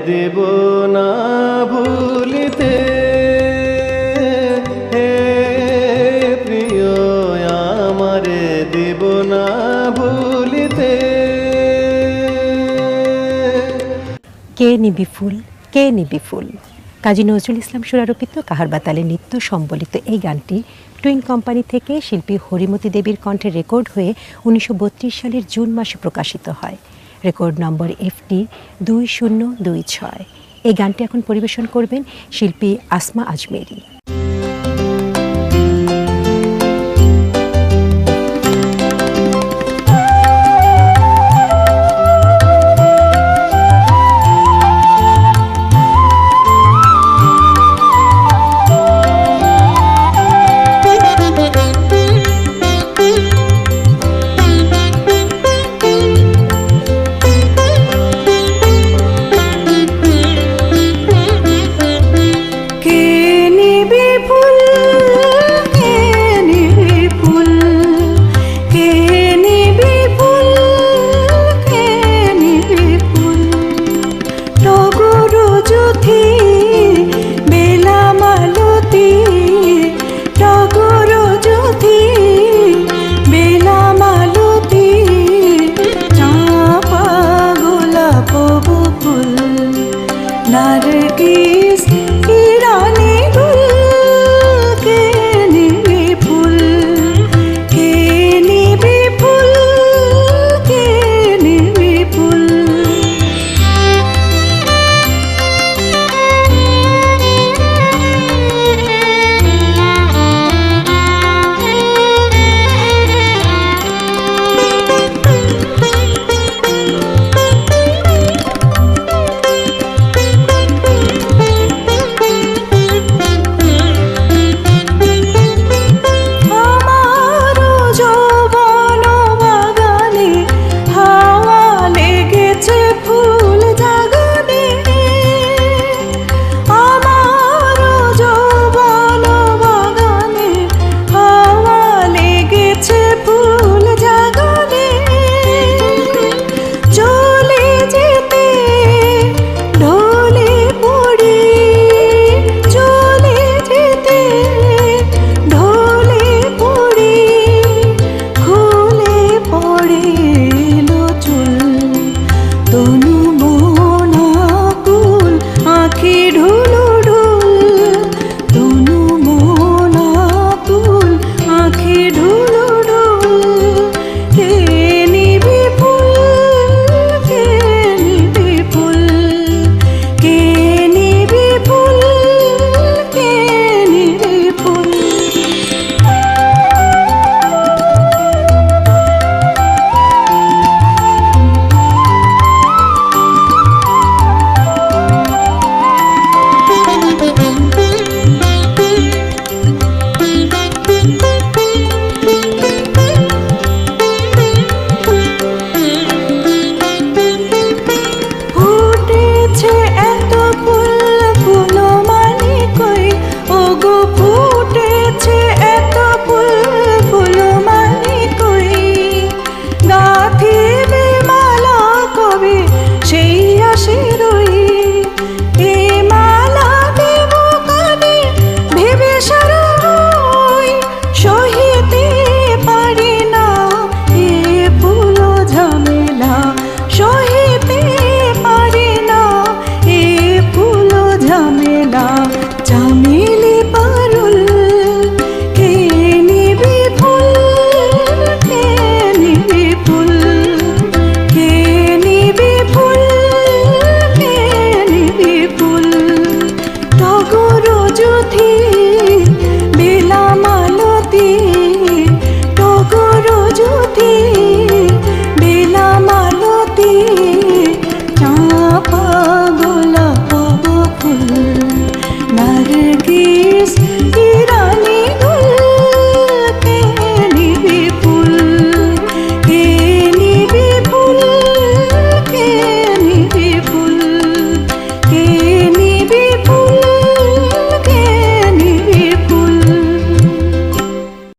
দেব না ভুলিতে, হে প্রিয় আমারে দেব না ভুলিতে। কে নিবি ফুল, কে নিবি ফুল, কাজী নজরুল ইসলাম সুরারোপিত কাহার বাতালে নৃত্য সম্বলিত এই গানটি টুইন কোম্পানি থেকে শিল্পী হরিমতি দেবীর কণ্ঠে রেকর্ড হয়ে 1932 সালের জুন মাসে প্রকাশিত হয়। Record number FT 2026। এই গানটি এখন পরিবেশন করবেন শিল্পী আসমা আজমেরি।